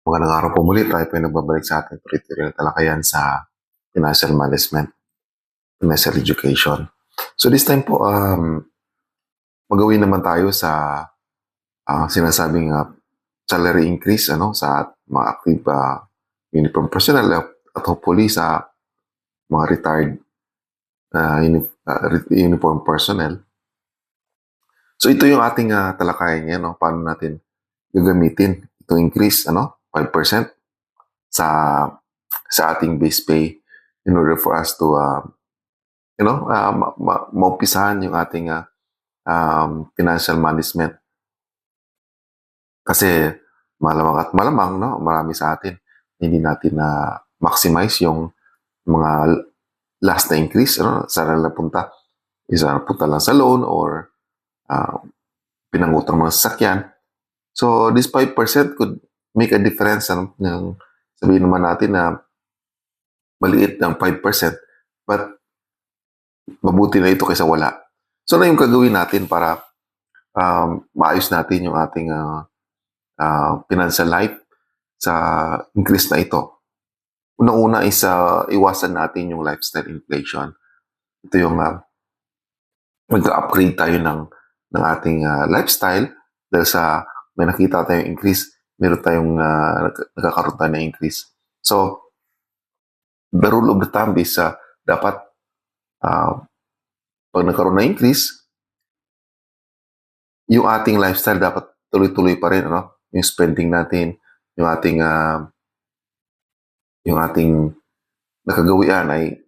Magandang araw po muli. Tayo po ay nagbabalik sa ating tuloy-tuloy na talakayan sa financial management, financial education. So this time po, magawin naman tayo sa sinasabing salary increase sa mga active uniform personnel at hopefully sa mga retired uniform personnel. So ito yung ating talakayan ngayon, paano natin gagamitin itong increase 5% sa ating base pay in order for us to maumpisahan yung ating financial management. Kasi malamang at malamang marami sa atin hindi natin na maximize yung mga last na increase saan na napunta. Isa napunta lang sa loan or pinangutang mga sasakyan. So this 5% could make a difference. Sabihin naman natin na maliit ng 5%, but mabuti na ito kaysa wala. So na yung gagawin natin para maayos natin yung ating financial life sa increase na ito. Unang-una is iwasan natin yung lifestyle inflation. Ito yung mag-upgrade tayo ng ating lifestyle dahil sa may nakita tayong increase, meron tayong nagkakaroon tayo ng increase. So, the rule of the thumb is dapat pag nagkaroon ng increase, yung ating lifestyle dapat tuloy-tuloy pa rin, yung spending natin, yung ating nakagawian ay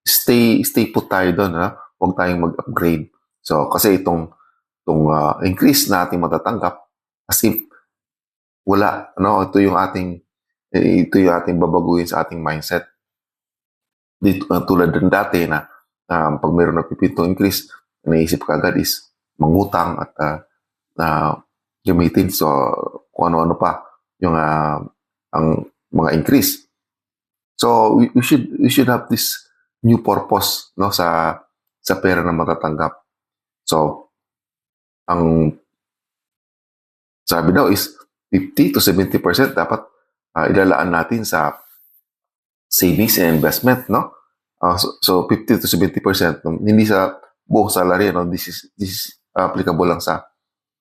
stay put tayo doon, huwag tayong mag-upgrade. So, kasi itong increase na ating matatanggap, as if wala, ito yung ating babaguhin sa ating mindset. Dito, tulad din dati na pag mayroon nagpipintong increase, naisip ka agad is mangutang at gamitin. So, kung ano-ano pa yung ang mga increase. So, we should have this new purpose sa pera na matatanggap. So, ang sabi daw is 50 to 70% dapat ilalaan natin sa savings and investment, so 50 to 70%, hindi sa buong salary, this is applicable lang sa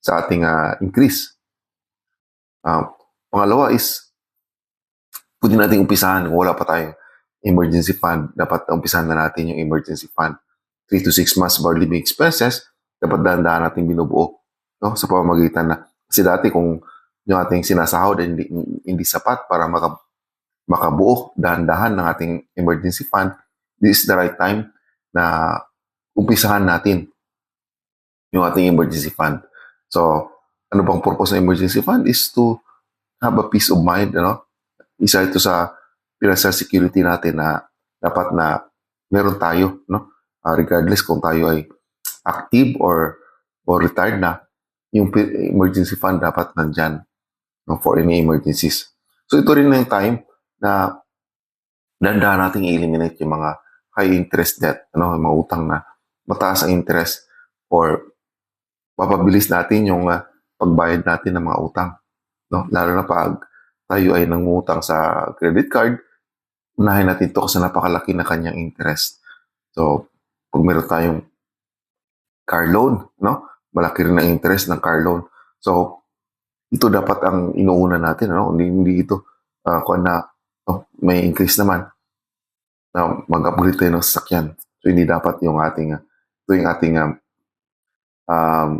ating increase. Pangalawa is pwede natin umpisahan kung wala pa tayong emergency fund. Dapat umpisahan na natin yung emergency fund. 3 to 6 months of our living expenses, dapat dahan-dahan natin binubuo, sa pamamagitan na. Kasi dati kung yung ating sinasahod hindi sapat para makabuo dahan-dahan ng ating emergency fund, this is the right time na umpisahan natin yung ating emergency fund. So, ano bang purpose ng emergency fund is to have a peace of mind, Isa ito sa financial security natin na dapat na meron tayo, regardless kung tayo ay active or retired na, yung emergency fund dapat nandyan for any emergencies. So ito rin na yung time na dahan-dahan natin i-eliminate yung mga high interest debt, yung mga utang na mataas ang interest, or mapabilis natin yung pagbayad natin ng mga utang. Lalo na pag tayo ay nangungutang sa credit card, unahin natin ito kasi napakalaki na kanyang interest. So, pag meron tayong car loan, malaki rin ang interest ng car loan. So, ito dapat ang inuuna natin, hindi ito kung may increase naman na mag-upgrade tayo ng sasakyan. So, hindi dapat yung ating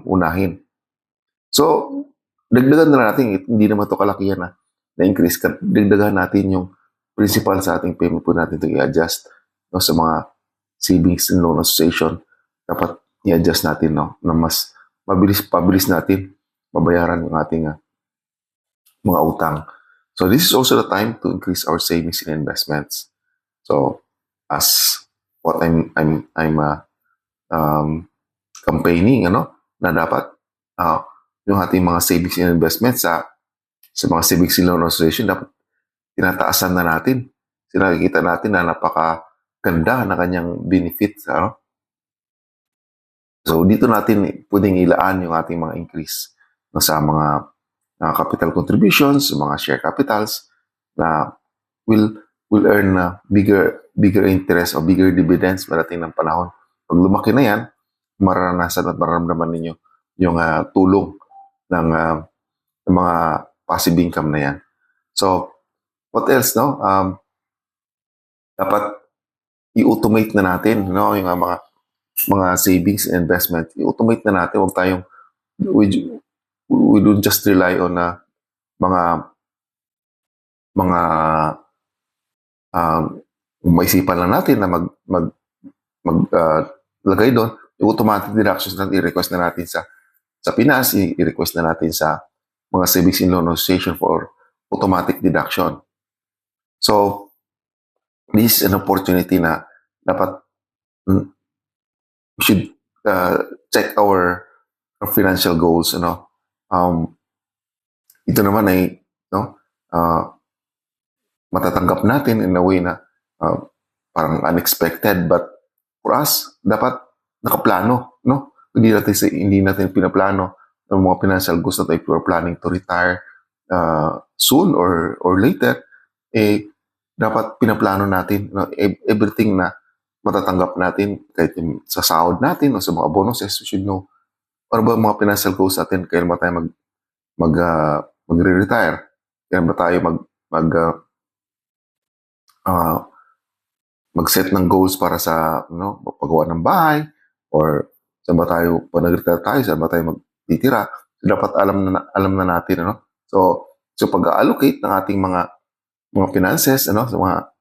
unahin. So, dagdagan na natin, hindi naman ito kalakihan na increase. Dagdagan natin yung principal sa ating payment po natin ito i-adjust sa mga savings and loan association. Dapat i-adjust natin na mas pabilis natin mabayaran yung ating mga utang. So this is also the time to increase our savings and investments. So as what I'm campaigning, na dapat yung ating mga savings and investments sa mga savings and loan association dapat tinataasan na natin. Nakikita natin na napakaganda na kanyang benefits. So dito natin pwedeng ilaan yung ating mga increase sa mga capital contributions, mga share capitals na will earn bigger interest o bigger dividends parating ng panahon. Pag lumaki na yan, mararanasan at mararamdaman ninyo yung tulong ng mga passive income na yan. So, what else, no? Dapat i-automate na natin, no? Yung mga savings and investment. I-automate na natin. Huwag tayong, we don't just rely on mga maisipan lang natin na lagay doon. Yung automatic deductions na i-request na natin sa Pinas, i-request na natin sa mga Savings and Loan Association for automatic deduction. So, this is an opportunity na dapat we should check our financial goals. Ito naman ay matatanggap natin in a way na parang unexpected, but for us, dapat nakaplano. Hindi natin pinaplano ng mga financial goals na if we're planning to retire soon or later, dapat pinaplano natin everything na matatanggap natin kahit sa sahod natin o sa mga bonuses. We should know ano ba mga financial goals natin, kailan ba tayo magre-retire, kailan ba tayo mag-set ng goals para sa paggawa ng bahay, or saan ba tayo, pag nag-retire tayo, saan ba tayo magtitira. So, dapat alam na natin. So pag-allocate ng ating mga finances, sa mga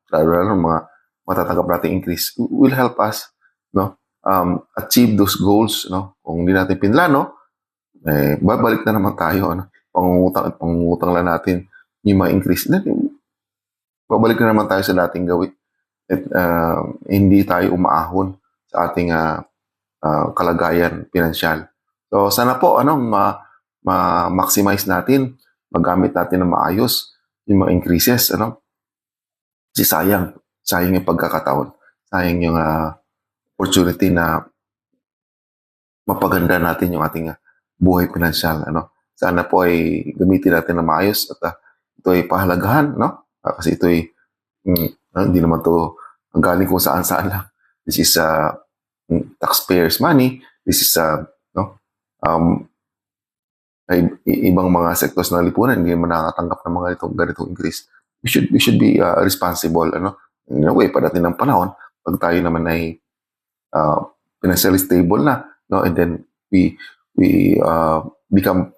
matatanggap nating increase will help us achieve those goals. Kung hindi natin pinlano, babalik na naman tayo. Pangungutang lang natin yung mga increase. Babalik na naman tayo sa dating gawin. At hindi tayo umaahon sa ating kalagayan pinansyal. So sana po ma-maximize natin, magamit natin ng maayos yung mga increases. Kasi sayang yung pagkakataon, sayang yung opportunity na mapaganda natin yung ating buhay pinansyal. Sana po ay gamitin natin ng maayos at ito ay pahalagahan, kasi ito ay hindi naman to ang galing kung saan-saan lang. This is taxpayers' money. This is ibang mga sectors na lipunan hindi naman nakakatanggap ng mga ganitong increase. We should be responsible. In a way, padating ng panahon, pag tayo naman ay financially stable na, and then we become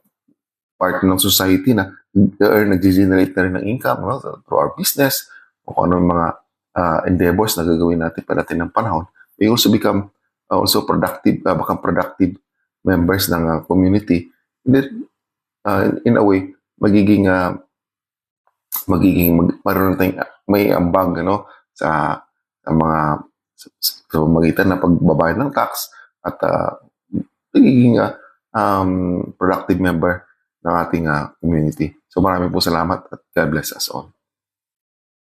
part ng society na nag-generate na rin ng income through our business o kung ano yung mga endeavors na gagawin natin padating ng panahon. We also become productive members ng community. And then, in a way, maroon tayong may ambag sa mga sa magitan na pagbabayad ng tax at magiging productive member ng ating community. So maraming po salamat at God bless us all.